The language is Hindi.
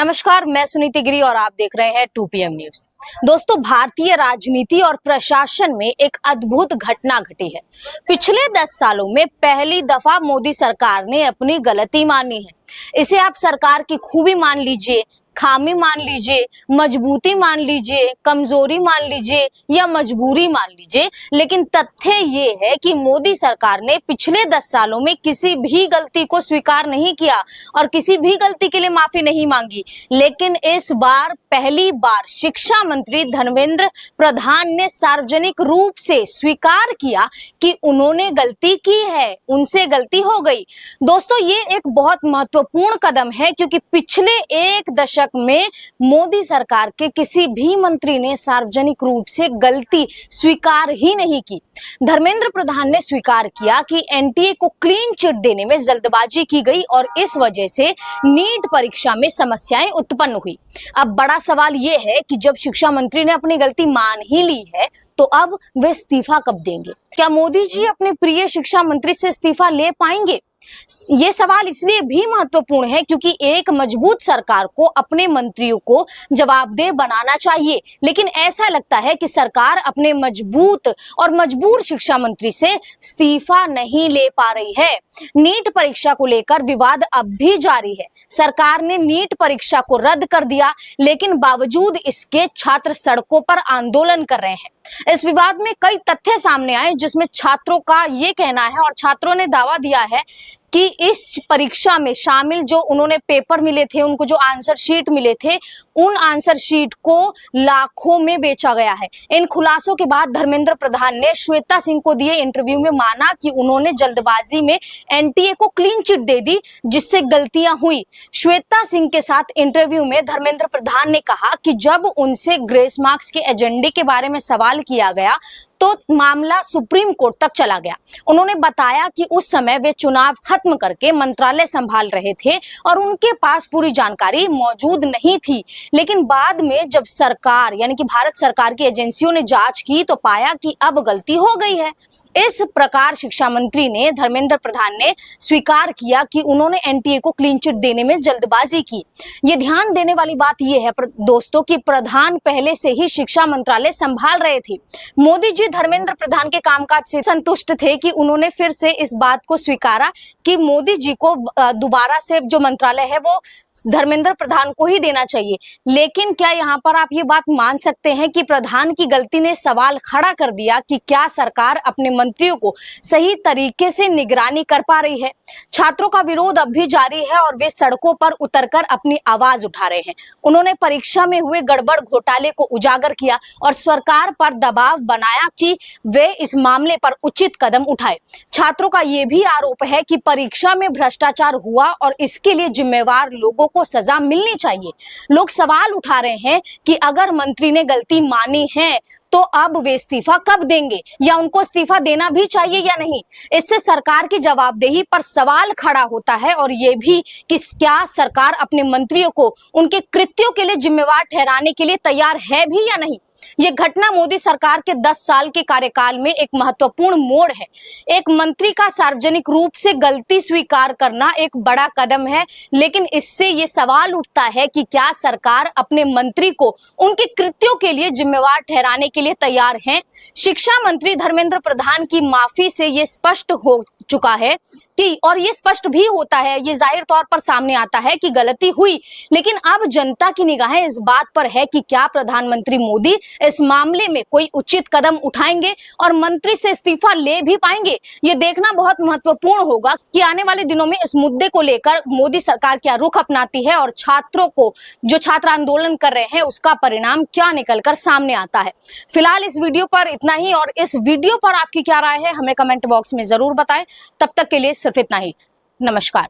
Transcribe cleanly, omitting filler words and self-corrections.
नमस्कार, मैं सुनीति गिरी और आप देख रहे हैं 2PM न्यूज। दोस्तों, भारतीय राजनीति और प्रशासन में एक अद्भुत घटना घटी है। पिछले 10 सालों में पहली दफा मोदी सरकार ने अपनी गलती मानी है। इसे आप सरकार की खूबी मान लीजिए, खामी मान लीजिए, मजबूती मान लीजिए, कमजोरी मान लीजिए या मजबूरी मान लीजिए, लेकिन तथ्य ये है कि मोदी सरकार ने पिछले 10 सालों में किसी भी गलती को स्वीकार नहीं किया और किसी भी गलती के लिए माफी नहीं मांगी। लेकिन इस बार पहली बार शिक्षा मंत्री धर्मेंद्र प्रधान ने सार्वजनिक रूप से स्वीकार किया कि उन्होंने गलती की है, उनसे गलती हो गई। दोस्तों, ये एक बहुत महत्वपूर्ण कदम है क्योंकि पिछले एक दशक में मोदी सरकार के किसी भी मंत्री ने सार्वजनिक रूप से गलती स्वीकार ही नहीं की। धर्मेंद्र प्रधान ने स्वीकार किया कि एनटीए को क्लीन चिट देने में जल्दबाजी की गई और इस वजह से नीट परीक्षा में समस्याएं उत्पन्न हुई। अब बड़ा सवाल यह है कि जब शिक्षा मंत्री ने अपनी गलती मान ही ली है तो अब वे इस्तीफा कब देंगे? क्या मोदी जी अपने प्रिय शिक्षा मंत्री से इस्तीफा ले पाएंगे? ये सवाल इसलिए भी महत्वपूर्ण है क्योंकि एक मजबूत सरकार को अपने मंत्रियों को जवाबदेह बनाना चाहिए, लेकिन ऐसा लगता है कि सरकार अपने मजबूत और मजबूर शिक्षा मंत्री से इस्तीफा नहीं ले पा रही है। नीट परीक्षा को लेकर विवाद अब भी जारी है। सरकार ने नीट परीक्षा को रद्द कर दिया, लेकिन बावजूद इसके छात्र सड़कों पर आंदोलन कर रहे हैं। इस विवाद में कई तथ्य सामने आए जिसमें छात्रों का ये कहना है और छात्रों ने दावा दिया है कि इस परीक्षा में शामिल जो उन्होंने पेपर मिले थे, उनको जो आंसर शीट मिले थे, उन आंसर शीट को लाखों में बेचा गया है। इन खुलासों के बाद धर्मेंद्र प्रधान ने श्वेता सिंह को दिए इंटरव्यू में माना कि उन्होंने जल्दबाजी में एनटीए को क्लीन चिट दे दी जिससे गलतियां हुई। श्वेता सिंह के साथ इंटरव्यू में धर्मेंद्र प्रधान ने कहा कि जब उनसे ग्रेस मार्क्स के एजेंडे के बारे में सवाल किया गया तो मामला सुप्रीम कोर्ट तक चला गया। उन्होंने बताया कि उस समय वे चुनाव खत्म करके मंत्रालय संभाल रहे थे और उनके पास पूरी जानकारी मौजूद नहीं थी, लेकिन बाद में जब सरकार यानी कि भारत सरकार की एजेंसियों ने जांच की तो पाया कि अब गलती हो गई है। इस प्रकार शिक्षा मंत्री ने धर्मेंद्र प्रधान ने स्वीकार किया कि उन्होंने एनटीए को क्लीन चिट देने में जल्दबाजी की। ये ध्यान देने वाली बात यह है दोस्तों कि प्रधान पहले से ही शिक्षा मंत्रालय संभाल रहे थे। मोदी जी धर्मेंद्र प्रधान के कामकाज से संतुष्ट थे कि उन्होंने फिर से इस बात को स्वीकारा कि मोदी जी को दोबारा से जो मंत्रालय है वो धर्मेंद्र प्रधान को ही देना चाहिए। लेकिन क्या यहाँ पर आप ये बात मान सकते हैं कि प्रधान की गलती ने सवाल खड़ा कर दिया कि क्या सरकार अपने मंत्रियों को सही तरीके से निगरानी कर पा रही है? छात्रों का विरोध अब भी जारी है और वे सड़कों पर उतरकर अपनी आवाज उठा रहे हैं। उन्होंने परीक्षा में हुए गड़बड़ घोटाले को उजागर किया और सरकार पर दबाव बनाया कि वे इस मामले पर उचित कदम उठाए। छात्रों का यह भी आरोप है कि परीक्षा में भ्रष्टाचार हुआ और इसके लिए जिम्मेवार लोगों को सजा मिलनी चाहिए। लोग सवाल उठा रहे हैं कि अगर मंत्री ने गलती मानी है तो अब वे इस्तीफा कब देंगे या उनको इस्तीफा देना भी चाहिए या नहीं? इससे सरकार की जवाबदेही पर सवाल खड़ा होता है और ये भी कि क्या सरकार अपने मंत्रियों को उनके कृत्यों के लिए जिम्मेवार ठहराने के लिए तैयार है भी या नहीं। ये घटना मोदी सरकार के 10 साल के कार्यकाल में एक महत्वपूर्ण मोड़ है। एक मंत्री का सार्वजनिक रूप से गलती स्वीकार करना एक बड़ा कदम है, लेकिन इससे ये सवाल उठता है कि क्या सरकार अपने मंत्री को उनके कृत्यों के लिए जिम्मेवार ठहराने के लिए तैयार है? शिक्षा मंत्री धर्मेंद्र प्रधान की माफी से ये स्पष्ट हो चुका है कि और ये स्पष्ट भी होता है, ये जाहिर तौर पर सामने आता है कि गलती हुई, लेकिन अब जनता की निगाहें इस बात पर है कि क्या प्रधानमंत्री मोदी इस मामले में कोई उचित कदम उठाएंगे और मंत्री से इस्तीफा ले भी पाएंगे। ये देखना बहुत महत्वपूर्ण होगा कि आने वाले दिनों में इस मुद्दे को लेकर मोदी सरकार क्या रुख अपनाती है और छात्रों को जो छात्र आंदोलन कर रहे हैं उसका परिणाम क्या निकलकर सामने आता है। फिलहाल इस वीडियो पर इतना ही और इस वीडियो पर आपकी क्या राय है हमें कमेंट बॉक्स में जरूर बताएं। तब तक के लिए सिर्फ इतना ही। नमस्कार।